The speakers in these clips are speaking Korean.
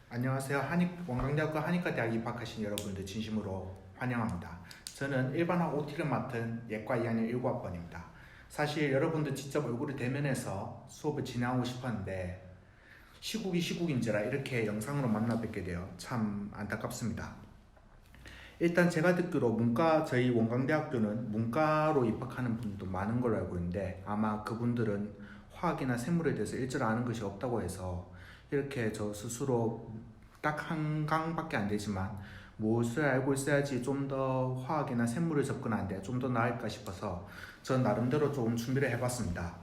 안녕하세요. 원광대학교 한의과대학 입학하신 여러분들 진심으로 환영합니다. 저는 일반학 OT를 맡은 예과 2학년 19학번입니다. 사실 여러분들 직접 얼굴을 대면해서 수업을 진행하고 싶었는데 시국이 시국인지라 이렇게 영상으로 만나 뵙게 되어 참 안타깝습니다. 일단 제가 듣기로 저희 원광대학교는 문과로 입학하는 분들도 많은 걸로 알고 있는데 아마 그분들은 화학이나 생물에 대해서 일절 아는 것이 없다고 해서 이렇게 저 스스로 딱 한 강밖에 안 되지만 무엇을 알고 있어야지 좀 더 화학이나 생물을 접근하는데 좀 더 나을까 싶어서 전 나름대로 조금 준비를 해봤습니다.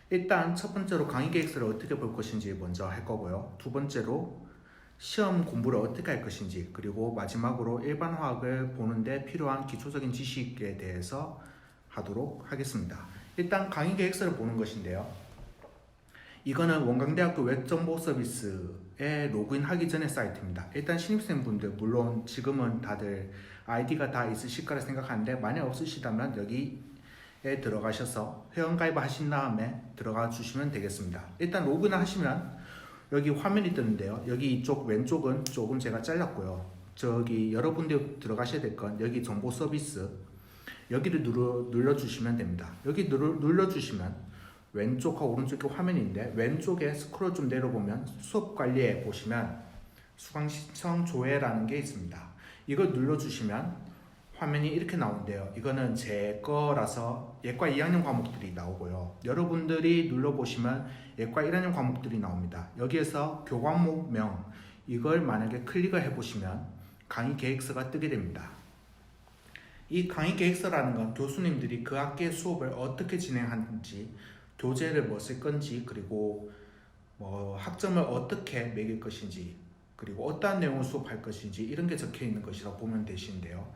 일단 첫 번째로 강의 계획서를 어떻게 볼 것인지 먼저 할 거고요. 두 번째로 시험 공부를 어떻게 할 것인지, 그리고 마지막으로 일반 화학을 보는데 필요한 기초적인 지식에 대해서 하도록 하겠습니다. 일단 강의 계획서를 보는 것인데요. 이거는 원광대학교 웹정보 서비스에 로그인하기 전의 사이트입니다. 일단 신입생분들 물론 지금은 다들 아이디가 다 있으실 거라 생각하는데 만약 없으시다면 여기에 들어가셔서 회원가입 하신 다음에 들어가 주시면 되겠습니다. 일단 로그인 하시면 여기 화면이 뜨는데요. 여기 이쪽 왼쪽은 조금 제가 잘랐고요. 저기 여러분들 들어가셔야 될 건 여기 정보 서비스 여기를 눌러주시면 됩니다. 여기 눌러주시면 왼쪽과 오른쪽에 화면인데 왼쪽에 스크롤 좀 내려보면 수업 관리에 보시면 수강 신청 조회라는 게 있습니다. 이걸 눌러주시면 화면이 이렇게 나오는데요. 이거는 제 거라서 예과 2학년 과목들이 나오고요. 여러분들이 눌러보시면 예과 1학년 과목들이 나옵니다. 여기에서 교과목명 이걸 만약에 클릭을 해보시면 강의 계획서가 뜨게 됩니다. 이 강의 계획서라는 건 교수님들이 그 학기의 수업을 어떻게 진행하는지, 교재를 뭐 쓸 건지, 그리고 뭐 학점을 어떻게 매길 것인지, 그리고 어떠한 내용을 수업할 것인지 이런 게 적혀 있는 것이라고 보면 되시는데요.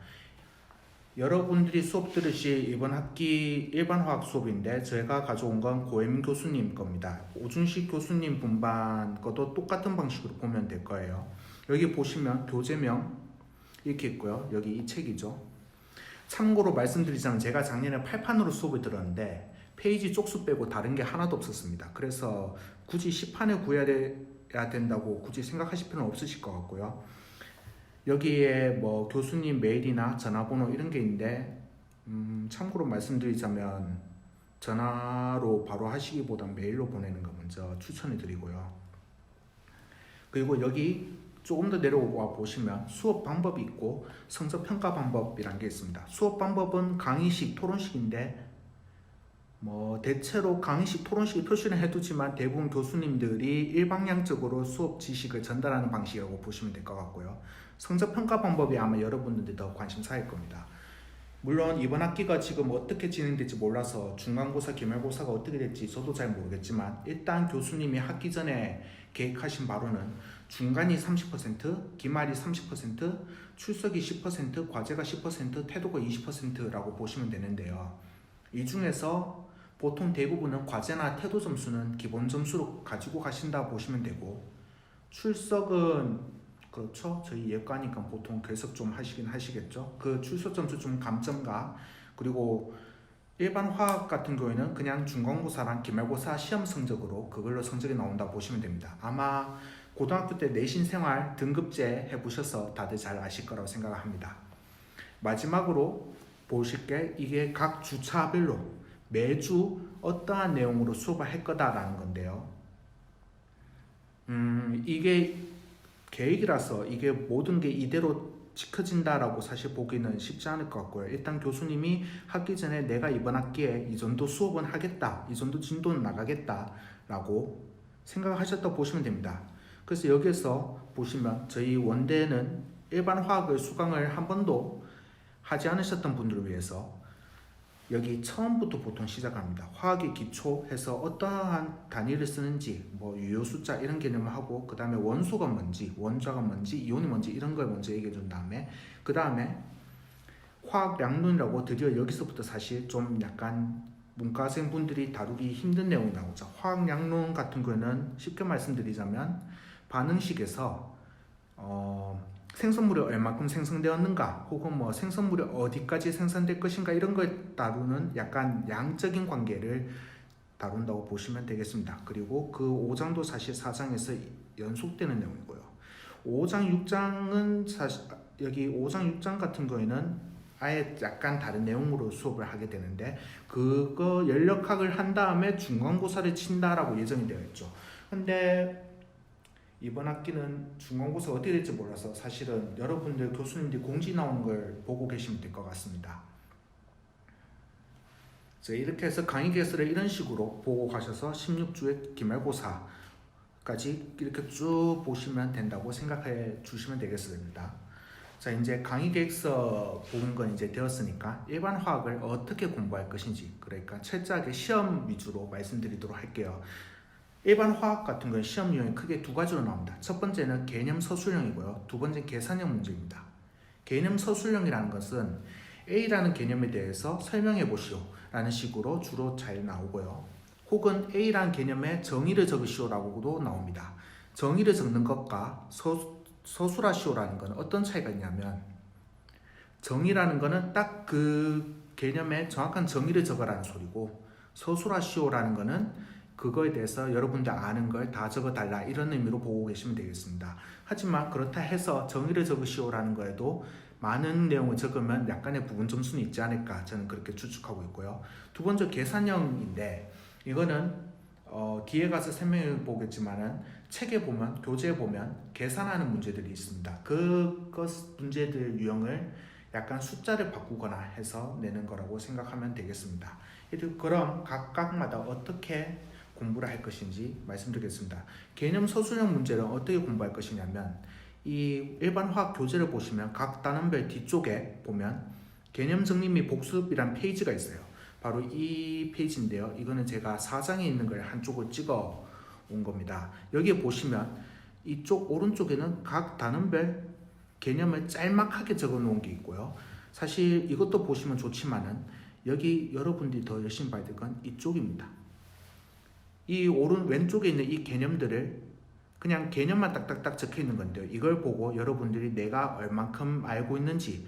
여러분들이 수업 들으실 이번 학기 일반 화학 수업인데 제가 가져온 건 고혜민 교수님 겁니다. 오준식 교수님 분반 것도 똑같은 방식으로 보면 될 거예요. 여기 보시면 교재명 이렇게 있고요. 여기 이 책이죠. 참고로 말씀드리자면 제가 작년에 8판으로 수업을 들었는데 페이지 쪽수 빼고 다른 게 하나도 없었습니다. 그래서 굳이 10판을 구해야 된다고 굳이 생각하실 필요는 없으실 것 같고요. 여기에 뭐 교수님 메일이나 전화번호 이런 게 있는데 참고로 말씀드리자면 전화로 바로 하시기보다 메일로 보내는 거 먼저 추천해 드리고요. 그리고 여기 조금 더 내려와 보시면 수업 방법이 있고 성적 평가 방법이란 게 있습니다. 수업 방법은 강의식, 토론식인데 뭐 대체로 강의식, 토론식을 표시를 해두지만 대부분 교수님들이 일방향적으로 수업 지식을 전달하는 방식이라고 보시면 될 것 같고요. 성적 평가 방법이 아마 여러분들이 더 관심사일 겁니다. 물론 이번 학기가 지금 어떻게 진행될지 몰라서 중간고사, 기말고사가 어떻게 될지 저도 잘 모르겠지만 일단 교수님이 학기 전에 계획하신 바로는 중간이 30%, 기말이 30%, 출석이 10%, 과제가 10%, 태도가 20%라고 보시면 되는데요. 이 중에서 보통 대부분은 과제나 태도 점수는 기본 점수로 가지고 가신다 보시면 되고, 출석은 그렇죠. 저희 예과니까 보통 결석 좀 하시긴 하시겠죠. 그 출석 점수 좀 감점가, 그리고 일반 화학 같은 경우에는 그냥 중간고사랑 기말고사 시험 성적으로 그걸로 성적이 나온다 보시면 됩니다. 아마 고등학교 때 내신 생활 등급제 해보셔서 다들 잘 아실 거라고 생각합니다. 마지막으로 보실 게 이게 각 주차별로 매주 어떠한 내용으로 수업을 할 거다라는 건데요. 이게 계획이라서 이게 모든 게 이대로 지켜진다라고 사실 보기는 쉽지 않을 것 같고요. 일단 교수님이 학기 전에 내가 이번 학기에 이 정도 수업은 하겠다, 이 정도 진도는 나가겠다라고 생각하셨다고 보시면 됩니다. 그래서 여기서 보시면 저희 원대는 일반 화학을 수강을 한 번도 하지 않으셨던 분들을 위해서 여기 처음부터 보통 시작합니다. 화학의 기초 해서 어떠한 단위를 쓰는지, 뭐 유효 숫자 이런 개념을 하고, 그 다음에 원소가 뭔지, 원자가 뭔지, 이온이 뭔지 이런 걸 먼저 얘기해 준 다음에 그 다음에 화학량론이라고 드디어 여기서부터 사실 좀 약간 문과생 분들이 다루기 힘든 내용이 나오죠. 화학량론 같은 거는 쉽게 말씀드리자면 반응식에서 생성물이 얼마큼 생성되었는가, 혹은 뭐 생성물이 어디까지 생산될 것인가 이런 걸 다루는 약간 양적인 관계를 다룬다고 보시면 되겠습니다. 그리고 그 5장도 사실 4장에서 연속되는 내용이고요. 5장, 6장은 사실 여기 5장, 6장 같은 경우에는 아예 약간 다른 내용으로 수업을 하게 되는데 그거 연력학을 한 다음에 중간고사를 친다라고 예정이 되어 있죠. 근데 이번 학기는 중간고사 어떻게 될지 몰라서 사실은 여러분들 교수님들이 공지 나오는 걸 보고 계시면 될 것 같습니다. 이렇게 해서 강의 개수를 이런 식으로 보고 가셔서 16주의 기말고사까지 이렇게 쭉 보시면 된다고 생각해 주시면 되겠습니다. 자, 이제 강의 계획서 보는 건 이제 되었으니까 일반 화학을 어떻게 공부할 것인지, 그러니까 철저하게 시험 위주로 말씀드리도록 할게요. 일반 화학 같은 경우는 시험 유형이 크게 두 가지로 나옵니다. 첫 번째는 개념 서술형이고요. 두 번째는 계산형 문제입니다. 개념 서술형이라는 것은 A라는 개념에 대해서 설명해 보시오 라는 식으로 주로 잘 나오고요. 혹은 A라는 개념에 정의를 적으시오 라고도 나옵니다. 정의를 적는 것과 서술하시오라는 건 어떤 차이가 있냐면, 정의라는 거는 딱 그 개념에 정확한 정의를 적어라는 소리고, 서술하시오라는 거는 그거에 대해서 여러분들 아는 걸 다 적어달라 이런 의미로 보고 계시면 되겠습니다. 하지만 그렇다 해서 정의를 적으시오라는 거에도 많은 내용을 적으면 약간의 부분 점수는 있지 않을까 저는 그렇게 추측하고 있고요. 두 번째 계산형인데 이거는 뒤에 가서 설명해 보겠지만은 책에 보면, 교재에 보면 계산하는 문제들이 있습니다. 그 문제들 유형을 약간 숫자를 바꾸거나 해서 내는 거라고 생각하면 되겠습니다. 그럼 각각마다 어떻게 공부를 할 것인지 말씀드리겠습니다. 개념 서술형 문제를 어떻게 공부할 것이냐면, 이 일반 화학 교재를 보시면 각 단원별 뒤쪽에 보면 개념 정리 및 복습이란 페이지가 있어요. 바로 이 페이지인데요. 이거는 제가 4장에 있는 걸 한쪽을 찍어 온 겁니다. 여기에 보시면 이쪽 오른쪽에는 각 단원별 개념을 짤막하게 적어 놓은 게 있고요. 사실 이것도 보시면 좋지만은 여기 여러분들이 더 열심히 봐야 될 건 이쪽입니다. 이 왼쪽에 있는 이 개념들을 그냥 개념만 딱딱딱 적혀 있는 건데요. 이걸 보고 여러분들이 내가 얼만큼 알고 있는지,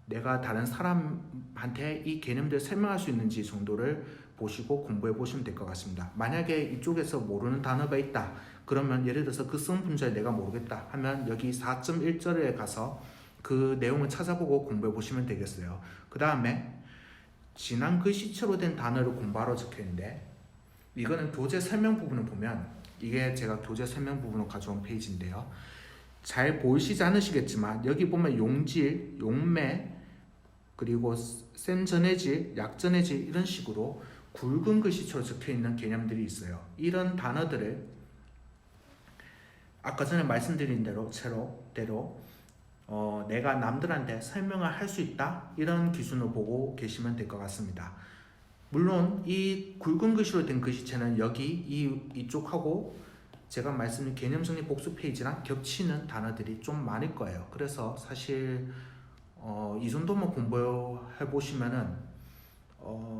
내가 다른 사람한테 이 개념들을 설명할 수 있는지 정도를 보시고 공부해 보시면 될 것 같습니다. 만약에 이쪽에서 모르는 단어가 있다 그러면, 예를 들어서 그 성 분자를 내가 모르겠다 하면 여기 4.1절에 가서 그 내용을 찾아보고 공부해 보시면 되겠어요. 그 다음에 지난 글씨체로 된 단어를 공부하러 적혀 있는데, 이거는 교재 설명 부분을 보면, 이게 제가 교재 설명 부분으로 가져온 페이지인데요. 잘 보이시지 않으시겠지만 여기 보면 용질, 용매, 그리고 센전해질, 약전해질 이런 식으로 굵은 글씨체로 적혀있는 개념들이 있어요. 이런 단어들을 아까 전에 말씀드린 대로 내가 남들한테 설명을 할 수 있다 이런 기준으로 보고 계시면 될 것 같습니다. 물론 이 굵은 글씨로 된 글씨체는 여기 이쪽하고 제가 말씀드린 개념 정리 복수 페이지랑 겹치는 단어들이 좀 많을 거예요. 그래서 사실 이 정도만 공부해 보시면은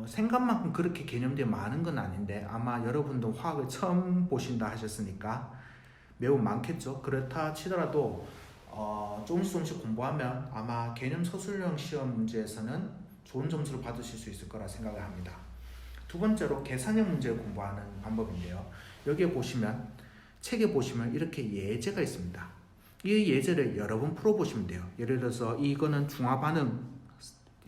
생각만큼 그렇게 개념들이 많은 건 아닌데, 아마 여러분도 화학을 처음 보신다 하셨으니까 매우 많겠죠. 그렇다 치더라도 조금씩 공부하면 아마 개념 서술형 시험 문제에서는 좋은 점수를 받으실 수 있을 거라 생각을 합니다. 두 번째로 계산형 문제를 공부하는 방법인데요. 여기에 보시면, 책에 보시면 이렇게 예제가 있습니다. 이 예제를 여러 번 풀어보시면 돼요. 예를 들어서 이거는 중화반응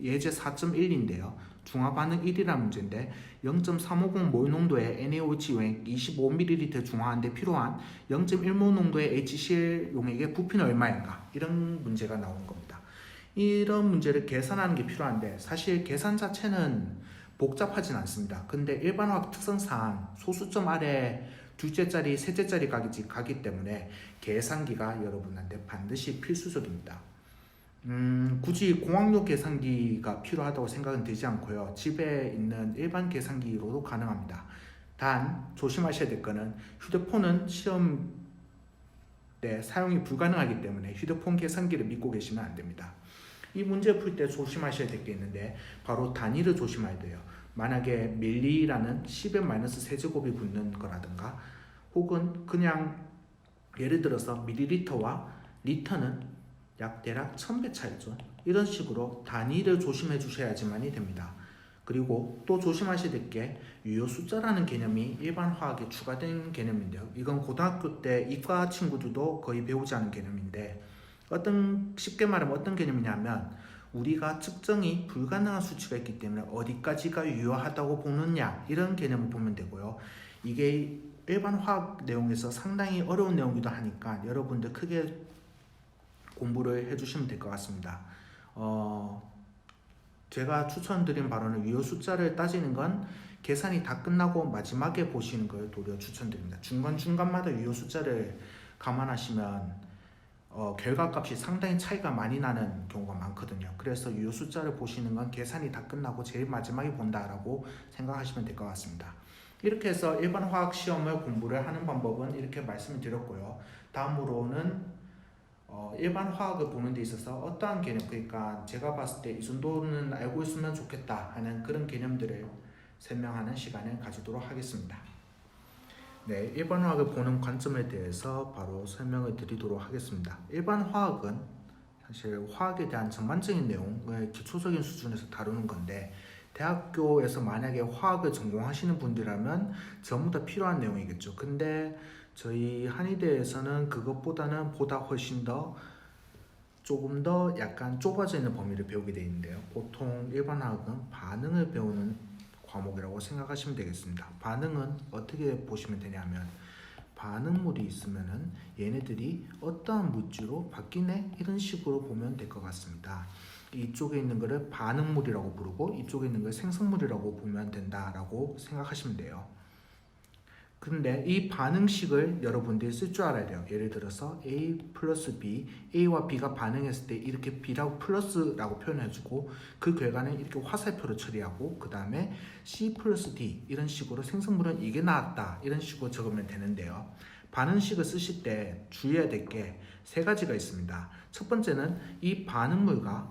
예제 4.1인데요. 중화반응 1이라는 문제인데 0.350 몰 농도의 NaOH 용액 25ml 중화하는데 필요한 0.1몰 농도의 HCl 용액의 부피는 얼마인가? 이런 문제가 나오는 겁니다. 이런 문제를 계산하는 게 필요한데 사실 계산 자체는 복잡하진 않습니다. 근데 일반화학 특성상 소수점 아래 둘째짜리, 셋째짜리 가기 때문에 계산기가 여러분한테 반드시 필수적입니다. 굳이 공학용 계산기가 필요하다고 생각은 되지 않고요. 집에 있는 일반 계산기로도 가능합니다. 단 조심하셔야 될 거는 휴대폰은 시험 때 사용이 불가능하기 때문에 휴대폰 계산기를 믿고 계시면 안 됩니다. 이 문제 풀 때 조심하셔야 될 게 있는데 바로 단위를 조심해야 돼요. 만약에 밀리라는 10의 마이너스 세제곱이 붙는 거라든가, 혹은 그냥 예를 들어서 밀리리터와 리터는 약 대략 1000배 차이죠. 이런 식으로 단위를 조심해 주셔야지만이 됩니다. 그리고 또 조심하셔야 될 게 유효 숫자라는 개념이 일반 화학에 추가된 개념인데요. 이건 고등학교 때 이과 친구들도 거의 배우지 않은 개념인데 쉽게 말하면 어떤 개념이냐면 우리가 측정이 불가능한 수치가 있기 때문에 어디까지가 유효하다고 보느냐 이런 개념을 보면 되고요. 이게 일반 화학 내용에서 상당히 어려운 내용이기도 하니까 여러분들 크게 공부를 해주시면 될 것 같습니다. 제가 추천드린 바로는 유효 숫자를 따지는 건 계산이 다 끝나고 마지막에 보시는 걸 도리어 추천드립니다. 중간중간마다 유효 숫자를 감안하시면 결과값이 상당히 차이가 많이 나는 경우가 많거든요. 그래서 유효 숫자를 보시는 건 계산이 다 끝나고 제일 마지막에 본다라고 생각하시면 될 것 같습니다. 이렇게 해서 일반 화학 시험을 공부를 하는 방법은 이렇게 말씀을 드렸고요. 다음으로는 일반 화학을 보는 데 있어서 어떠한 개념, 그러니까 제가 봤을 때 이 정도는 알고 있으면 좋겠다 하는 그런 개념들을 설명하는 시간을 가지도록 하겠습니다. 네, 일반 화학을 보는 관점에 대해서 바로 설명을 드리도록 하겠습니다. 일반 화학은 사실 화학에 대한 전반적인 내용을 기초적인 수준에서 다루는 건데 대학교에서 만약에 화학을 전공하시는 분들이라면 전부 다 필요한 내용이겠죠. 근데 저희 한의대에서는 그것보다는 보다 훨씬 더 조금 더 약간 좁아져 있는 범위를 배우게 되어 있는데요. 보통 일반 화학은 반응을 배우는 과목이라고 생각하시면 되겠습니다. 반응은 어떻게 보시면 되냐면 반응물이 있으면은 얘네들이 어떠한 물질로 바뀌네 이런 식으로 보면 될 것 같습니다. 이쪽에 있는 거를 반응물이라고 부르고 이쪽에 있는 걸 생성물이라고 보면 된다라고 생각하시면 돼요. 근데 이 반응식을 여러분들이 쓸 줄 알아야 돼요. 예를 들어서 A 플러스 B, A와 B가 반응했을 때 이렇게 B라고 플러스라고 표현해주고 그 결과는 이렇게 화살표로 처리하고 그 다음에 C 플러스 D 이런 식으로 생성물은 이게 나왔다 이런 식으로 적으면 되는데요. 반응식을 쓰실 때 주의해야 될 게 세 가지가 있습니다. 첫 번째는 이 반응물과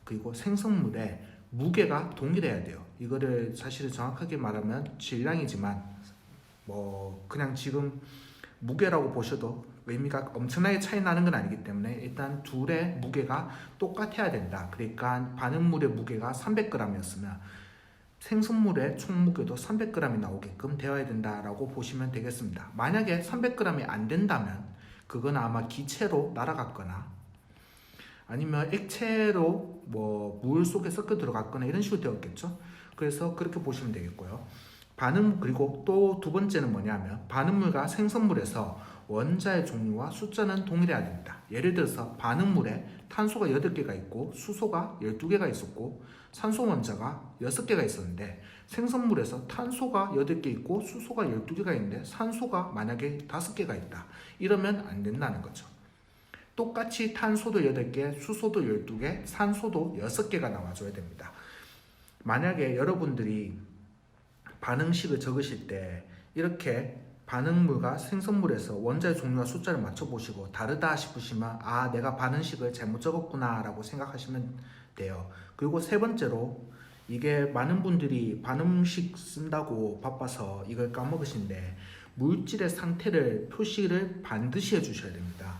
그리고 생성물의 무게가 동일해야 돼요. 이거를 사실은 정확하게 말하면 질량이지만 그냥 지금 무게라고 보셔도 의미가 엄청나게 차이 나는 건 아니기 때문에 일단 둘의 무게가 똑같아야 된다. 그러니까 반응물의 무게가 300g이었으면 생성물의 총 무게도 300g이 나오게끔 되어야 된다라고 보시면 되겠습니다. 만약에 300g이 안 된다면 그건 아마 기체로 날아갔거나 아니면 액체로 물 속에 섞여 들어갔거나 이런 식으로 되었겠죠. 그래서 그렇게 보시면 되겠고요. 그리고 또 두 번째는 뭐냐면 반응물과 생성물에서 원자의 종류와 숫자는 동일해야 됩니다. 예를 들어서 반응물에 탄소가 8개가 있고 수소가 12개가 있었고 산소 원자가 6개가 있었는데 생성물에서 탄소가 8개 있고 수소가 12개가 있는데 산소가 만약에 5개가 있다. 이러면 안 된다는 거죠. 똑같이 탄소도 8개, 수소도 12개, 산소도 6개가 나와줘야 됩니다. 만약에 여러분들이 반응식을 적으실 때 이렇게 반응물과 생성물에서 원자의 종류와 숫자를 맞춰보시고 다르다 싶으시면 내가 반응식을 잘못 적었구나 라고 생각하시면 돼요. 그리고 세 번째로 이게 많은 분들이 반응식 쓴다고 바빠서 이걸 까먹으신데 물질의 상태를 표시를 반드시 해주셔야 됩니다.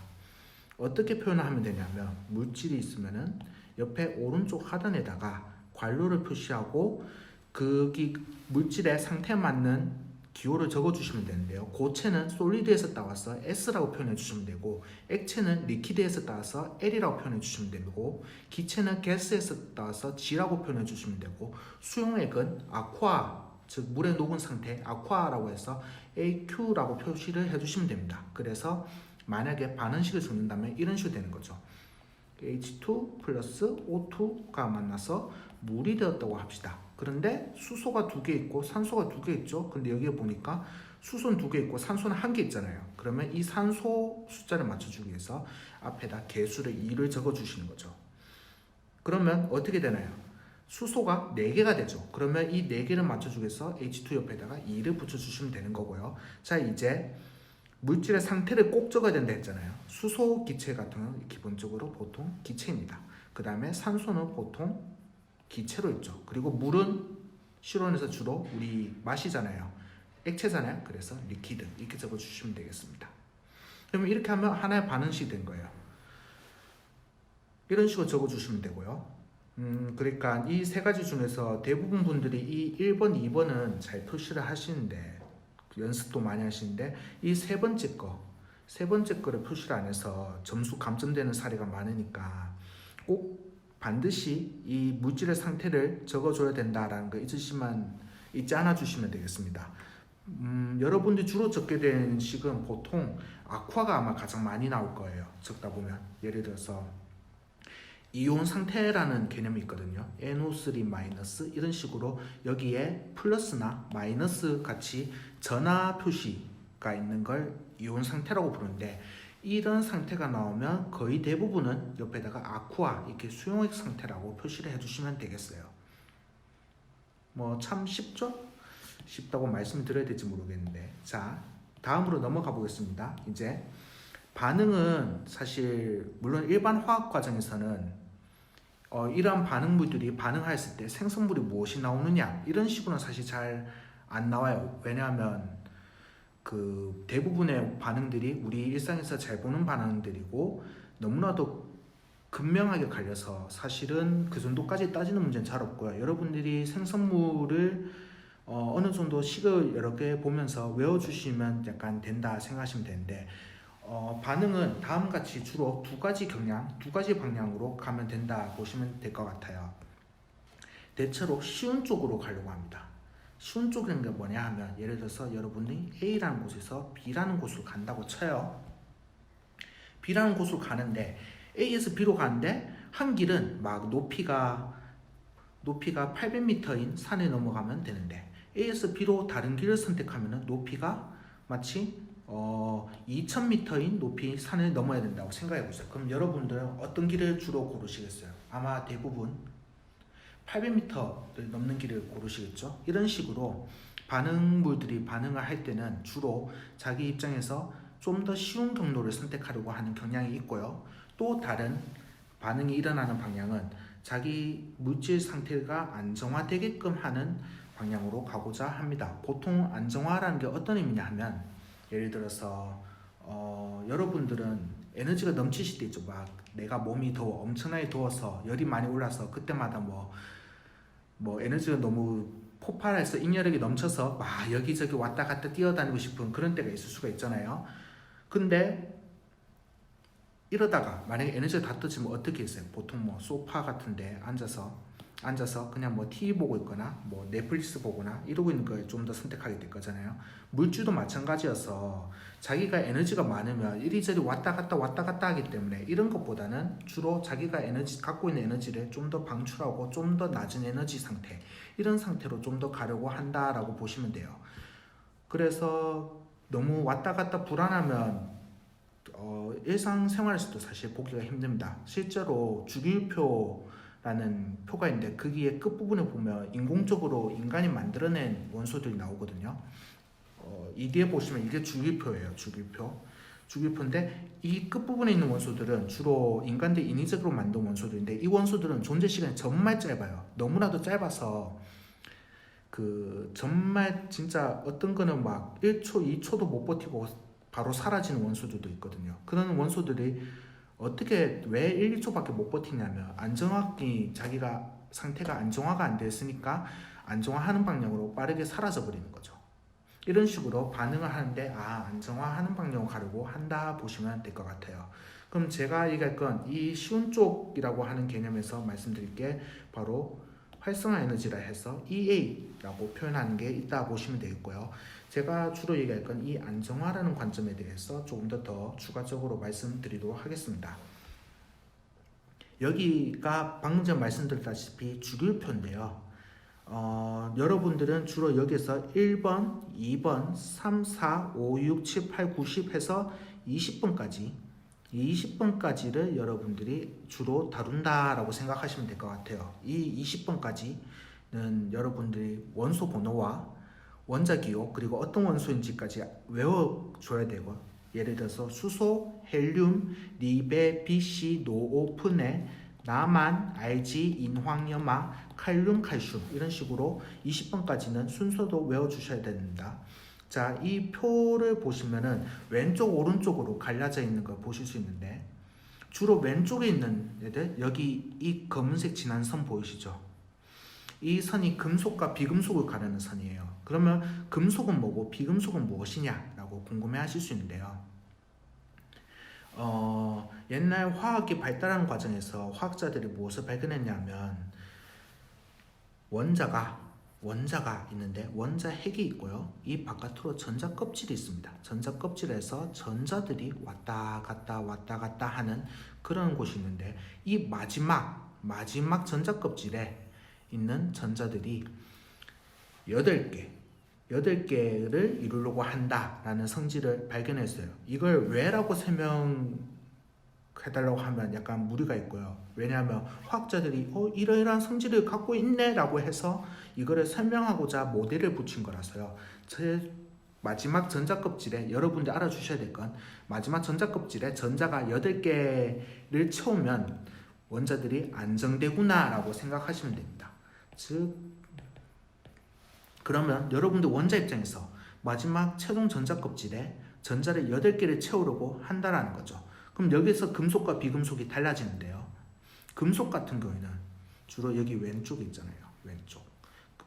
어떻게 표현하면 되냐면 물질이 있으면은 옆에 오른쪽 하단에다가 괄호를 표시하고 거기 물질의 상태에 맞는 기호를 적어주시면 되는데요. 고체는 솔리드에서 따와서 S라고 표현해 주시면 되고 액체는 리퀴드에서 따와서 L이라고 표현해 주시면 되고 기체는 가스에서 따와서 G라고 표현해 주시면 되고 수용액은 아쿠아, 즉 물에 녹은 상태 아쿠아라고 해서 AQ라고 표시를 해주시면 됩니다. 그래서 만약에 반응식을 적는다면 이런 식으로 되는 거죠. H2 플러스 O2가 만나서 물이 되었다고 합시다. 그런데 수소가 2개 있고 산소가 2개 있죠. 근데 여기에 보니까 수소는 2개 있고 산소는 1개 있잖아요. 그러면 이 산소 숫자를 맞춰주기 위해서 앞에다 개수를 2를 적어주시는 거죠. 그러면 어떻게 되나요? 수소가 4개가 되죠. 그러면 이 4개를 맞춰주기 위해서 H2 옆에다가 2를 붙여주시면 되는 거고요. 자, 이제 물질의 상태를 꼭 적어야 된다 했잖아요. 수소 기체 같은 경우는 기본적으로 보통 기체입니다. 그 다음에 산소는 보통 기체로 있죠. 그리고 물은 실온에서 주로 우리 마시잖아요. 액체잖아요. 그래서 리퀴드 이렇게 적어주시면 되겠습니다. 그러면 이렇게 하면 하나의 반응식이 된 거예요. 이런 식으로 적어주시면 되고요. 그러니까 이 세 가지 중에서 대부분 분들이 이 1번, 2번은 잘 표시를 하시는데 연습도 많이 하시는데 이 세 번째 거를 표시를 안 해서 점수 감점되는 사례가 많으니까 꼭 반드시 이 물질의 상태를 적어줘야 된다라는 거 잊지 않아 주시면 되겠습니다. 여러분들이 주로 적게 되는 식은 보통 아쿠아가 아마 가장 많이 나올 거예요. 적다 보면 예를 들어서 이온 상태라는 개념이 있거든요. NO3- 이런 식으로 여기에 플러스나 마이너스 같이 전하 표시가 있는 걸 이온 상태라고 부르는데 이런 상태가 나오면 거의 대부분은 옆에다가 아쿠아 이렇게 수용액 상태라고 표시를 해주시면 되겠어요. 뭐 참 쉽죠? 쉽다고 말씀드려야 될지 모르겠는데 자 다음으로 넘어가 보겠습니다. 이제 반응은 사실 물론 일반 화학 과정에서는 이러한 반응물들이 반응하였을 때 생성물이 무엇이 나오느냐 이런 식으로는 사실 잘 안 나와요. 왜냐하면 그 대부분의 반응들이 우리 일상에서 잘 보는 반응들이고 너무나도 극명하게 갈려서 사실은 그 정도까지 따지는 문제는 잘 없고요. 여러분들이 생성물을 어느 정도 식을 여러 개 보면서 외워주시면 약간 된다 생각하시면 되는데 반응은 다음같이 주로 두 가지 방향으로 가면 된다 보시면 될 것 같아요. 대체로 쉬운 쪽으로 가려고 합니다. 쉬운 쪽이라는 게 뭐냐 하면 예를 들어서 여러분이 A라는 곳에서 B라는 곳으로 간다고 쳐요. B라는 곳으로 가는데 A에서 B로 가는데 한 길은 막 높이가 800m인 산에 넘어가면 되는데 A에서 B로 다른 길을 선택하면 높이가 마치 2000m인 높이 산을 넘어야 된다고 생각해 보세요. 그럼 여러분들은 어떤 길을 주로 고르시겠어요? 아마 대부분 800m를 넘는 길을 고르시겠죠? 이런 식으로 반응물들이 반응을 할 때는 주로 자기 입장에서 좀 더 쉬운 경로를 선택하려고 하는 경향이 있고요. 또 다른 반응이 일어나는 방향은 자기 물질 상태가 안정화되게끔 하는 방향으로 가고자 합니다. 보통 안정화라는 게 어떤 의미냐 하면 예를 들어서 여러분들은 에너지가 넘치실 때 있죠. 막 내가 몸이 엄청나게 더워서 열이 많이 올라서 그때마다 뭐 에너지가 너무 폭발해서 인열력이 넘쳐서 막 여기저기 왔다 갔다 뛰어다니고 싶은 그런 때가 있을 수가 있잖아요. 근데 이러다가 만약에 에너지가 다 떨어지면 어떻게 했어요? 보통 뭐 소파 같은데 앉아서 그냥 뭐 TV 보고 있거나 뭐 넷플릭스 보거나 이러고 있는 걸 좀 더 선택하게 될 거잖아요. 물질도 마찬가지여서 자기가 에너지가 많으면 이리저리 왔다 갔다 하기 때문에 이런 것보다는 주로 자기가 갖고 있는 에너지를 좀 더 방출하고 좀 더 낮은 에너지 상태 이런 상태로 좀 더 가려고 한다라고 보시면 돼요. 그래서 너무 왔다 갔다 불안하면 일상생활에서도 사실 보기가 힘듭니다. 실제로 주기율표라는 표가 있는데 거기에 끝부분에 보면 인공적으로 인간이 만들어낸 원소들이 나오거든요. 이 뒤에 보시면 이게 주기율표예요. 주기율표인데 이 끝부분에 있는 원소들은 주로 인간들이 인위적으로 만든 원소들인데 이 원소들은 존재 시간이 정말 짧아요. 너무나도 짧아서 정말 진짜 어떤 거는 막 1초, 2초도 못 버티고 바로 사라지는 원소들도 있거든요. 그런 원소들이 왜 1, 2초밖에 못 버티냐면 자기가 상태가 안정화가 안 됐으니까 안정화하는 방향으로 빠르게 사라져 버리는 거죠. 이런 식으로 반응을 하는데 안정화하는 방향으로 가려고 한다 보시면 될 것 같아요. 그럼 제가 얘기할 건 이 쉬운 쪽이라고 하는 개념에서 말씀드릴 게 바로 활성화 에너지라 해서 EA라고 표현하는 게 있다 보시면 되겠고요. 제가 주로 얘기할 건 이 안정화라는 관점에 대해서 조금 더 추가적으로 말씀드리도록 하겠습니다. 여기가 방금 전 말씀드렸다시피 주기율표인데요. 여러분들은 주로 여기서 1번, 2번, 3, 4, 5, 6, 7, 8, 9, 10 해서 20번까지를 여러분들이 주로 다룬다라고 생각하시면 될 것 같아요. 이 20번까지는 여러분들이 원소 번호와 원자기호 그리고 어떤 원소인지까지 외워줘야 되고 예를 들어서 수소, 헬륨, 리베, BC, 노오, 푸네, 나만, 알지, 인황염화, 칼륨, 칼슘 이런 식으로 20번까지는 순서도 외워주셔야 됩니다. 자, 이 표를 보시면은 왼쪽 오른쪽으로 갈라져 있는 걸 보실 수 있는데 주로 왼쪽에 있는 애들, 여기 이 검은색 진한 선 보이시죠? 이 선이 금속과 비금속을 가르는 선이에요. 그러면 금속은 뭐고 비금속은 무엇이냐라고 궁금해 하실 수 있는데요. 옛날 화학이 발달하는 과정에서 화학자들이 무엇을 발견했냐면 원자가 있는데 원자 핵이 있고요. 이 바깥으로 전자 껍질이 있습니다. 전자 껍질에서 전자들이 왔다 갔다 하는 그런 곳이 있는데 이 마지막 전자 껍질에 있는 전자들이 8개를 이루려고 한다라는 성질을 발견했어요. 이걸 왜라고 설명해달라고 하면 약간 무리가 있고요. 왜냐하면 화학자들이 이러이러한 성질을 갖고 있네 라고 해서 이거를 설명하고자 모델을 붙인 거라서요. 마지막 전자 껍질에 여러분들 알아주셔야 될 건 마지막 전자 껍질에 전자가 8개를 채우면 원자들이 안정되구나 라고 생각하시면 됩니다. 즉 그러면 여러분들 원자 입장에서 마지막 최종 전자 껍질에 전자를 8개를 채우려고 한다라는 거죠. 그럼 여기서 금속과 비금속이 달라지는데요. 금속 같은 경우에는 주로 여기 왼쪽에 있잖아요. 왼쪽.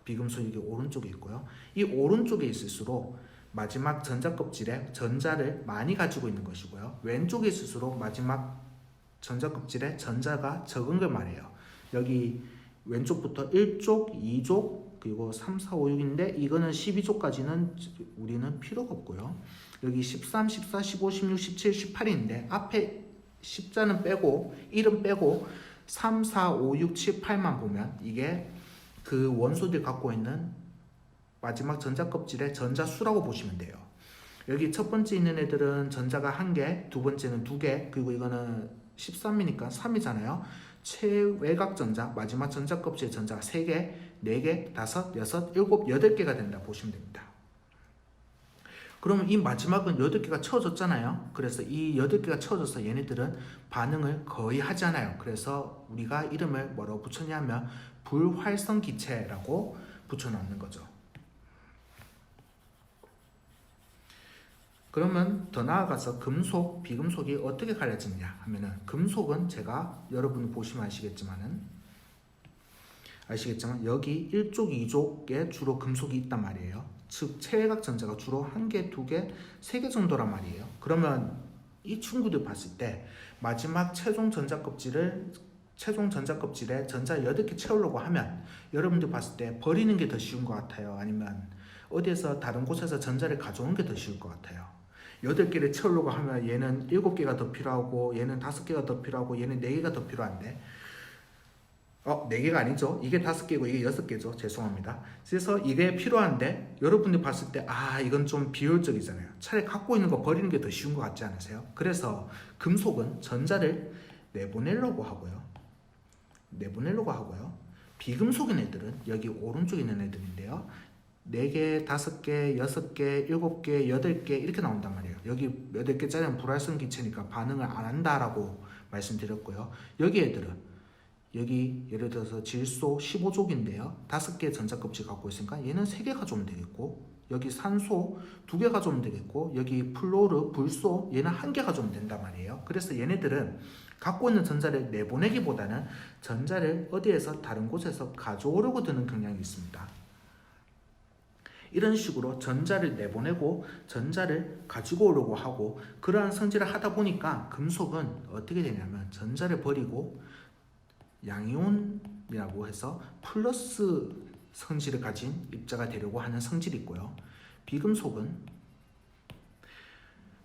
비금속이 여기 오른쪽에 있고요. 이 오른쪽에 있을수록 마지막 전자 껍질에 전자를 많이 가지고 있는 것이고요. 왼쪽에 있을수록 마지막 전자 껍질에 전자가 적은 걸 말해요. 여기 왼쪽부터 1족, 2족, 그리고 3, 4, 5, 6인데 이거는 12족까지는 우리는 필요가 없고요. 여기 13, 14, 15, 16, 17, 18인데 앞에 10자는 빼고 1은 빼고 3, 4, 5, 6, 7, 8만 보면 이게 그 원소들이 갖고 있는 마지막 전자 껍질의 전자 수라고 보시면 돼요. 여기 첫 번째 있는 애들은 전자가 1개, 두 번째는 2개, 그리고 이거는 13이니까 3이잖아요. 최외곽 전자, 마지막 전자 껍질 전자가 3개, 4개, 5, 6, 7, 8개가 된다 보시면 됩니다. 그러면 이 마지막은 8개가 채워졌잖아요. 그래서 이 8개가 채워져서 얘네들은 반응을 거의 하지 않아요. 그래서 우리가 이름을 뭐라고 붙였냐면 불활성 기체라고 붙여놓는 거죠. 그러면 더 나아가서 금속, 비금속이 어떻게 갈라지느냐 하면은 금속은 제가 여러분 보시면 아시겠지만 여기 1족, 2족에 주로 금속이 있단 말이에요. 즉 최외곽 전자가 주로 1개, 2개, 3개 정도란 말이에요. 그러면 이 친구들 봤을 때 마지막 최종 전자 껍질에 전자 8개 채우려고 하면 여러분들 봤을 때 버리는 게 더 쉬운 것 같아요? 아니면 어디에서 다른 곳에서 전자를 가져오는 게 더 쉬울 것 같아요? 8개를 채우려고 하면 얘는 7개가 더 필요하고 얘는 5개가 더 필요하고 얘는 4개가 더 필요한데 4개가 아니죠. 이게 5개고 이게 6개죠. 죄송합니다. 그래서 이게 필요한데 여러분들 봤을 때 이건 좀 비효율적이잖아요. 차라리 갖고 있는 거 버리는 게 더 쉬운 것 같지 않으세요? 그래서 금속은 전자를 내보내려고 하고요. 비금속인 애들은 여기 오른쪽에 있는 애들인데요. 4개, 5개, 6개, 7개, 8개 이렇게 나온단 말이에요. 여기 8개짜리는 불활성 기체니까 반응을 안 한다라고 말씀드렸고요. 여기 애들은 여기 예를 들어서 질소 15족인데요. 5개 전자 껍질 갖고 있으니까 얘는 3개 가져오면 되겠고 여기 산소 2개 가져오면 되겠고 여기 플로르, 불소 얘는 1개 가져오면 된단 말이에요. 그래서 얘네들은 갖고 있는 전자를 내보내기보다는 전자를 어디에서 다른 곳에서 가져오려고 드는 경향이 있습니다. 이런 식으로 전자를 내보내고 전자를 가지고 오려고 하고 그러한 성질을 하다 보니까 금속은 어떻게 되냐면 전자를 버리고 양이온이라고 해서 플러스 성질을 가진 입자가 되려고 하는 성질이 있고요. 비금속은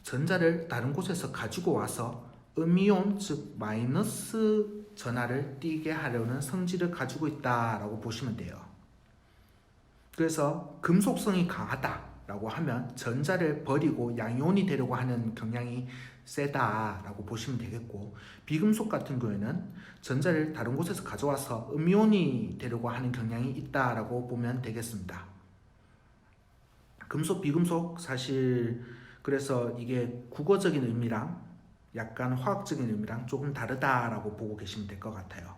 전자를 다른 곳에서 가지고 와서 음이온 즉 마이너스 전하를 띠게 하려는 성질을 가지고 있다라고 보시면 돼요. 그래서 금속성이 강하다라고 하면 전자를 버리고 양이온이 되려고 하는 경향이 세다라고 보시면 되겠고 비금속 같은 경우에는 전자를 다른 곳에서 가져와서 음이온이 되려고 하는 경향이 있다라고 보면 되겠습니다. 금속, 비금속 사실 그래서 이게 국어적인 의미랑 약간 화학적인 의미랑 조금 다르다라고 보고 계시면 될 것 같아요.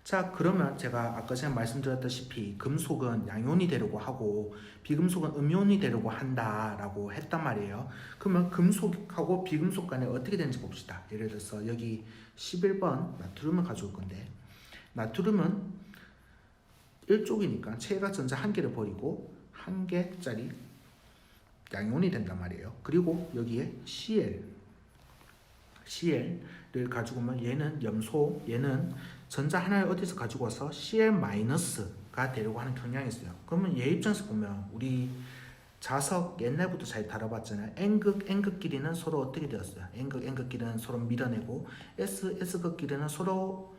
자, 그러면 제가 아까 전에 말씀드렸다시피 금속은 양이온이 되려고 하고 비금속은 음이온이 되려고 한다라고 했단 말이에요. 그러면 금속하고 비금속 간에 어떻게 되는지 봅시다. 예를 들어서 여기 11번 나트륨을 가져올 건데 나트륨은 1쪽이니까 체가 전자 한 개를 버리고 한 개짜리 양이온이 된단 말이에요. 그리고 여기에 Cl을 가지고 오면 얘는 염소, 얘는 전자 하나를 어디서 가지고 와서 Cl-가 되려고 하는 경향이 있어요. 그러면 얘 입장에서 보면 우리 자석 옛날부터 잘 다뤄봤잖아요. N극끼리는 서로 어떻게 되었어요? N극끼리는 서로 밀어내고 S극끼리는 서로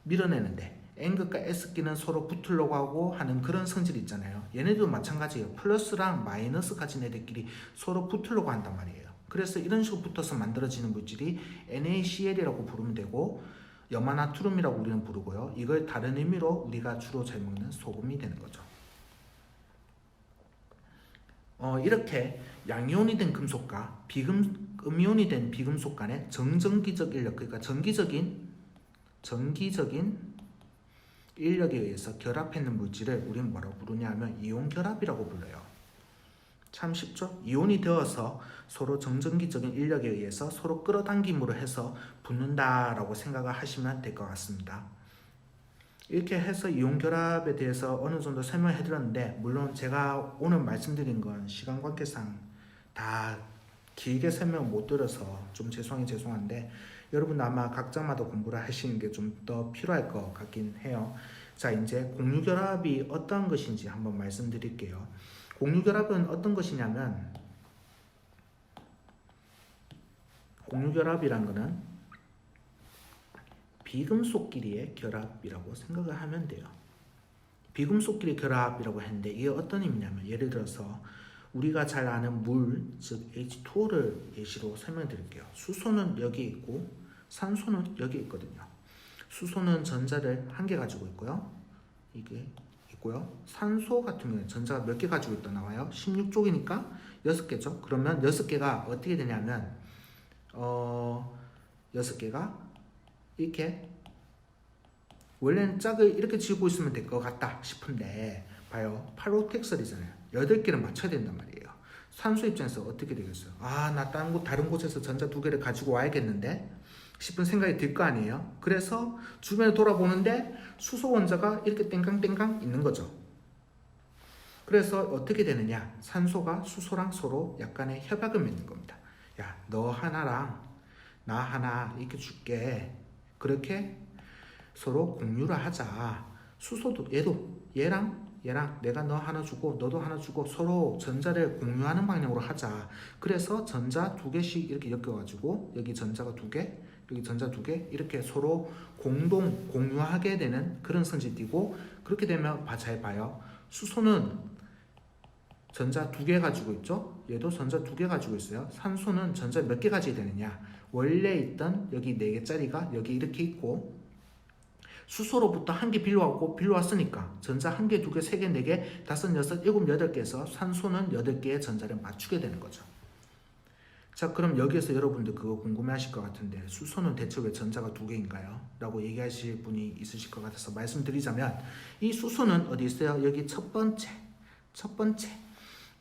밀어내는데 N극과 S극끼리는 서로 붙으려고 하고 하는 그런 성질이 있잖아요. 얘네들도 마찬가지예요. 플러스랑 마이너스 가진 애들끼리 서로 붙으려고 한단 말이에요. 그래서 이런 식으로 붙어서 만들어지는 물질이 NaCl이라고 부르면 되고 염화나트륨이라고 우리는 부르고요. 이걸 다른 의미로 우리가 주로 잘 먹는 소금이 되는 거죠. 이렇게 양이온이 된 금속과 음이온이 된 비금속 간의 정전기적 인력, 그러니까 전기적인 인력에 의해서 결합했는 물질을 우리는 뭐라고 부르냐 하면 이온 결합이라고 불러요. 참 쉽죠? 이온이 되어서 서로 정전기적인 인력에 의해서 서로 끌어당김으로 해서 붙는다라고 생각을 하시면 될 것 같습니다. 이렇게 해서 이온 결합에 대해서 어느 정도 설명해 드렸는데 물론 제가 오늘 말씀드린 건 시간 관계상 다 길게 설명 못 드려서 좀 죄송한데 여러분 아마 각자마다 공부를 하시는 게 좀 더 필요할 것 같긴 해요. 자, 이제 공유결합이 어떤 것인지 한번 말씀드릴게요. 공유결합은 어떤 것이냐면 공유결합이란 거는 비금속끼리의 결합이라고 생각을 하면 돼요. 비금속끼리 결합이라고 했는데 이게 어떤 의미냐면 예를 들어서 우리가 잘 아는 물, 즉 H2O를 예시로 설명드릴게요. 수소는 여기 있고 산소는 여기 있거든요. 수소는 전자를 한 개 가지고 있고요. 이게 있고요. 산소 같은 경우는 전자가 몇 개 가지고 있다 나와요? 16쪽이니까 6개죠. 그러면 6개가 어떻게 되냐면 6개가 이렇게 원래는 짝을 이렇게 지고 있으면 될 것 같다 싶은데 봐요. 파로텍설이잖아요. 8개를 맞춰야 된단 말이에요. 산소 입장에서 어떻게 되겠어요? 나 다른 곳에서 전자 2개를 가지고 와야겠는데 싶은 생각이 들 거 아니에요. 그래서 주변을 돌아보는데 수소 원자가 이렇게 땡깡땡깡 있는 거죠. 그래서 어떻게 되느냐? 산소가 수소랑 서로 약간의 협약을 맺는 겁니다. 야, 너 하나랑 나 하나 이렇게 줄게. 그렇게 서로 공유를 하자. 수소도 얘랑 내가 너 하나 주고 너도 하나 주고 서로 전자를 공유하는 방향으로 하자. 그래서 전자 2개씩 이렇게 엮여가지고 여기 전자가 2개, 여기 전자 2개 이렇게 서로 공유하게 되는 그런 성질이 띄고 그렇게 되면 잘 봐요. 수소는 전자 2개 가지고 있죠. 얘도 전자 2개 가지고 있어요. 산소는 전자 몇 개 가지게 되느냐. 원래 있던 여기 4개짜리가 여기 이렇게 있고 수소로부터 한 개 빌려왔으니까 전자 1개, 2개, 3개, 4개, 5, 6, 7, 8개에서 산소는 8개의 전자를 맞추게 되는 거죠. 자, 그럼 여기에서 여러분들 그거 궁금해 하실 것 같은데 수소는 대체 왜 전자가 2개인가요? 라고 얘기하실 분이 있으실 것 같아서 말씀드리자면 이 수소는 어디 있어요? 여기 첫 번째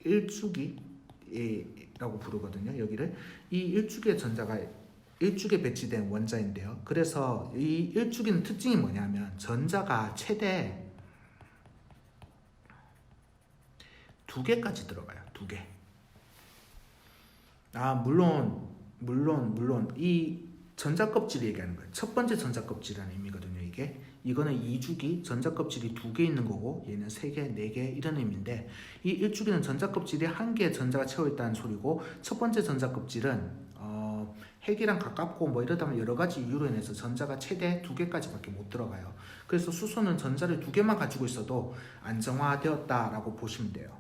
1주기라고 부르거든요. 여기를 이 1주기의 전자가 1주기에 배치된 원자인데요. 그래서 이 1주기는 특징이 뭐냐면 전자가 최대 2개까지 들어가요. 2개. 물론 이 전자 껍질을 얘기하는 거예요. 첫 번째 전자 껍질이라는 의미거든요. 이거는 2주기 전자 껍질이 2개 있는 거고 얘는 3개, 4개 이런 의미인데 이 1주기는 전자 껍질이 1개의 전자가 채워 있다는 소리고 첫 번째 전자 껍질은 핵이랑 가깝고 뭐 이러다 보면 여러 가지 이유로 인해서 전자가 최대 2개까지밖에 못 들어가요. 그래서 수소는 전자를 2개만 가지고 있어도 안정화되었다라고 보시면 돼요.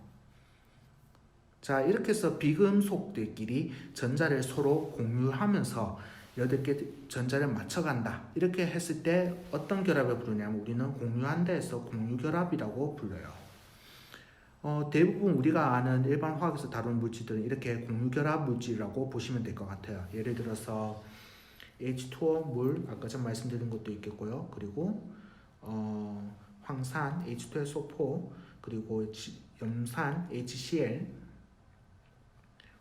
자, 이렇게 해서 비금속들끼리 전자를 서로 공유하면서 8개 전자를 맞춰간다. 이렇게 했을 때 어떤 결합을 부르냐면 우리는 공유한다 해서 공유결합이라고 불러요. 대부분 우리가 아는 일반 화학에서 다루는 물질들은 이렇게 공유결합 물질이라고 보시면 될 것 같아요. 예를 들어서 H2O 물, 아까 전 말씀드린 것도 있겠고요. 그리고 황산 H2SO4 그리고 염산 HCl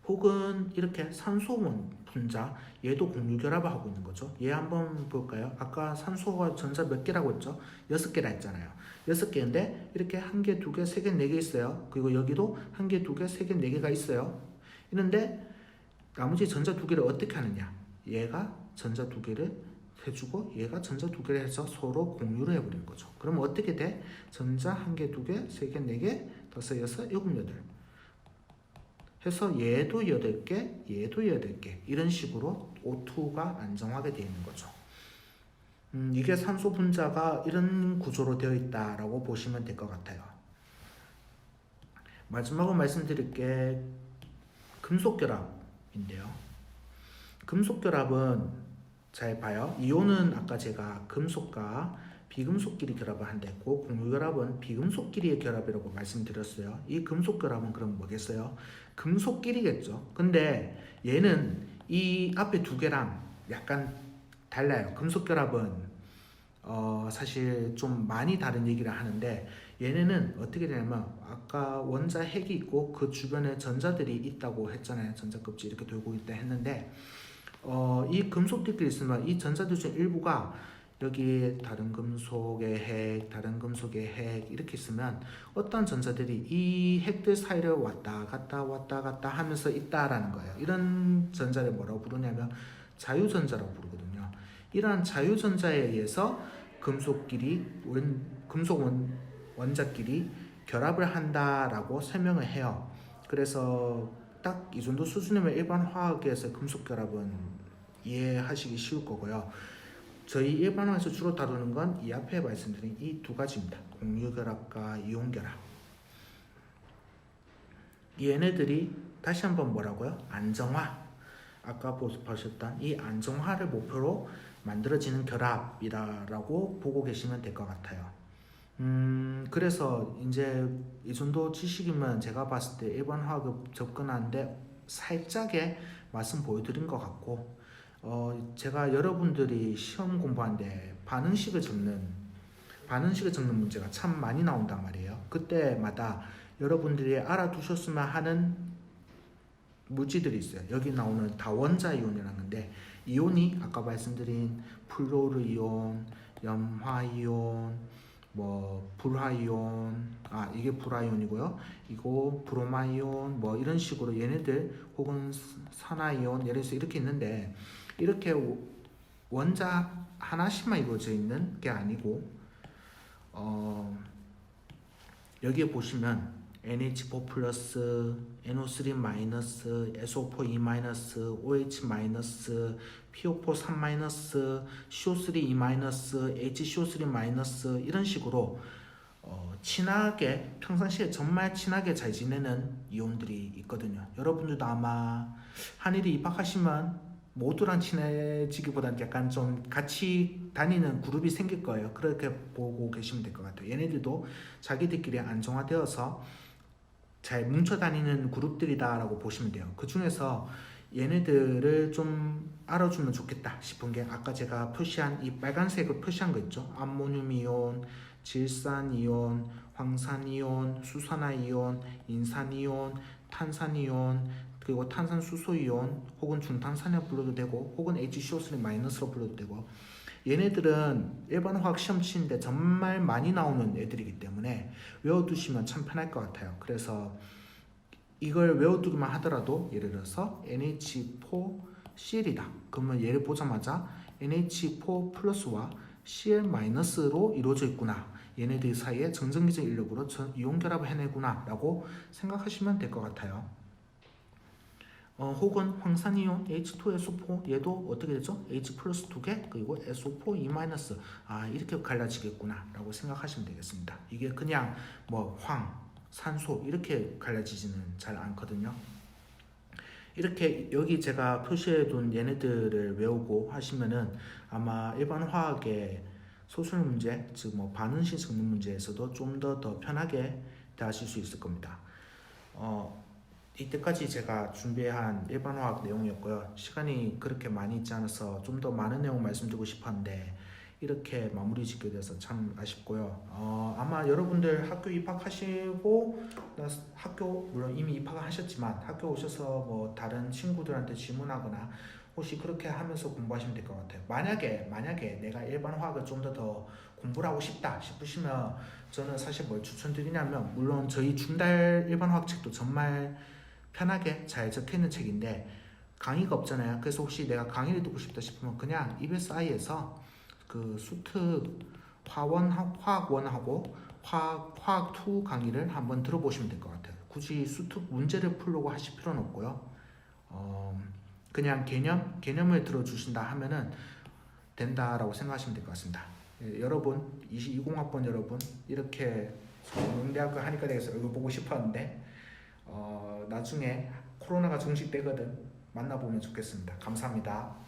혹은 이렇게 산소원 분자 얘도 공유결합을 하고 있는 거죠. 얘 한번 볼까요? 아까 산소가 전자 몇 개라고 했죠? 6개라 했잖아요. 6개인데 이렇게 1개, 2개, 3개, 4개 있어요. 그리고 여기도 1개, 2개, 3개, 4개가 있어요. 있는데 나머지 전자 2개를 어떻게 하느냐? 얘가 전자 2개를 해주고 얘가 전자 2개를 해서 서로 공유를 해버리는 거죠. 그럼 어떻게 돼? 전자 1개, 2개, 3개, 4개, 5, 6, 7, 8 해서 얘도 8개, 얘도 8개 이런 식으로 O2가 안정하게 되어 있는 거죠. 이게 산소 분자가 이런 구조로 되어 있다라고 보시면 될 것 같아요. 마지막으로 말씀드릴 게 금속결합인데요. 금속결합은 잘 봐요. 이온은 아까 제가 금속과 비금속끼리 결합을 한댔고 공유결합은 비금속끼리의 결합이라고 말씀드렸어요. 이 금속결합은 그럼 뭐겠어요? 금속끼리겠죠. 근데 얘는 이 앞에 두 개랑 약간 달라요. 금속결합은 사실 좀 많이 다른 얘기를 하는데 얘네는 어떻게 되냐면 아까 원자 핵이 있고 그 주변에 전자들이 있다고 했잖아요. 전자 껍질 이렇게 돌고 있다 했는데 이 금속끼리 있으면 이 전자들 중 일부가 여기 다른 금속의 핵, 다른 금속의 핵 이렇게 있으면 어떤 전자들이 이 핵들 사이를 왔다 갔다 하면서 있다라는 거예요. 이런 전자를 뭐라고 부르냐면 자유전자라고 부르거든요. 이러한 자유전자에 의해서 금속끼리 금속 원자끼리 결합을 한다라고 설명을 해요. 그래서 딱 이 정도 수준이면 일반 화학에서 금속 결합은 이해하시기 쉬울 거고요. 저희 일반화에서 주로 다루는 건 이 앞에 말씀드린 이 두 가지입니다. 공유결합과 이온결합. 얘네들이 다시 한번 뭐라고요? 안정화. 아까 보셨던 이 안정화를 목표로 만들어지는 결합이라고 보고 계시면 될 것 같아요. 그래서 이제 이 정도 지식이면 제가 봤을 때 일반 화학을 접근하는데 살짝의 맛은 보여드린 것 같고 제가 여러분들이 시험 공부하는데 반응식을 적는 문제가 참 많이 나온단 말이에요. 그때마다 여러분들이 알아두셨으면 하는 물질들이 있어요. 여기 나오는 다원자 이온이라는 건데 이온이 아까 말씀드린 플로르 이온, 염화 이온, 뭐 불화 이온, 이게 불화 이온이고요. 이거 브로마 이온, 뭐 이런 식으로 얘네들 혹은 산화 이온 예를 들어서 이렇게 있는데 이렇게 원자 하나씩만 이루어져 있는 게 아니고 여기에 보시면 NH4 플러스, NO3 마이너스, SO4 2 마이너스, OH 마이너스, PO4 3 마이너스, CO3 2 마이너스, HCO3 마이너스 이런 식으로 친하게 평상시에 정말 친하게 잘 지내는 이온들이 있거든요. 여러분들도 아마 한일이 입학하시면 모두랑 친해지기보다는 약간 좀 같이 다니는 그룹이 생길 거예요. 그렇게 보고 계시면 될 것 같아요. 얘네들도 자기들끼리 안정화되어서 잘 뭉쳐 다니는 그룹들이다라고 보시면 돼요. 그 중에서 얘네들을 좀 알아주면 좋겠다 싶은 게 아까 제가 표시한 이 빨간색으로 표시한 거 있죠. 암모늄 이온, 질산 이온, 황산 이온, 수산화 이온, 인산 이온, 탄산 이온, 그리고 탄산수소 이온 혹은 중탄산이라고 불러도 되고 혹은 HCO3 마이너스로 불러도 되고 얘네들은 일반 화학 시험 치는데 정말 많이 나오는 애들이기 때문에 외워두시면 참 편할 것 같아요. 그래서 이걸 외워두기만 하더라도 예를 들어서 NH4Cl이다. 그러면 얘를 보자마자 NH4 플러스와 Cl 마이너스로 이루어져 있구나. 얘네들 사이에 정전기적 인력으로 이온 결합을 해내구나 라고 생각하시면 될 것 같아요. 혹은 황산이온 H2SO4 얘도 어떻게 되죠? H 플러스 2개 그리고 SO4 E 마이너스 이렇게 갈라지겠구나 라고 생각하시면 되겠습니다. 이게 그냥 뭐 산소 이렇게 갈라지지는 잘 않거든요. 이렇게 여기 제가 표시해둔 얘네들을 외우고 하시면은 아마 일반 화학의 소수의 문제, 즉 뭐 반응식 적는 문제에서도 좀 더 편하게 대하실 수 있을 겁니다. 이때까지 제가 준비한 일반화학 내용이었고요. 시간이 그렇게 많이 있지 않아서 좀 더 많은 내용 말씀드리고 싶었는데 이렇게 마무리 짓게 돼서 참 아쉽고요. 아마 여러분들 학교 입학하시고 학교 물론 이미 입학을 하셨지만 학교 오셔서 뭐 다른 친구들한테 질문하거나 혹시 그렇게 하면서 공부하시면 될 것 같아요. 만약에 내가 일반 화학을 좀 더 공부를 하고 싶다 싶으시면 저는 사실 뭘 추천드리냐면 물론 저희 중달 일반 화학 책도 정말 편하게 잘 적혀있는 책인데 강의가 없잖아요. 그래서 혹시 내가 강의를 듣고 싶다 싶으면 그냥 EBSI에서 그 수트 화학 1하고 화학 2 강의를 한번 들어보시면 될 것 같아요. 굳이 수트 문제를 풀려고 하실 필요는 없고요. 그냥 개념을 들어주신다 하면은 된다라고 생각하시면 될 것 같습니다. 여러분 2020학번 여러분 이렇게 서울대학교 한의과대에서 얼굴 보고 싶었는데 나중에 코로나가 종식되거든 만나보면 좋겠습니다. 감사합니다.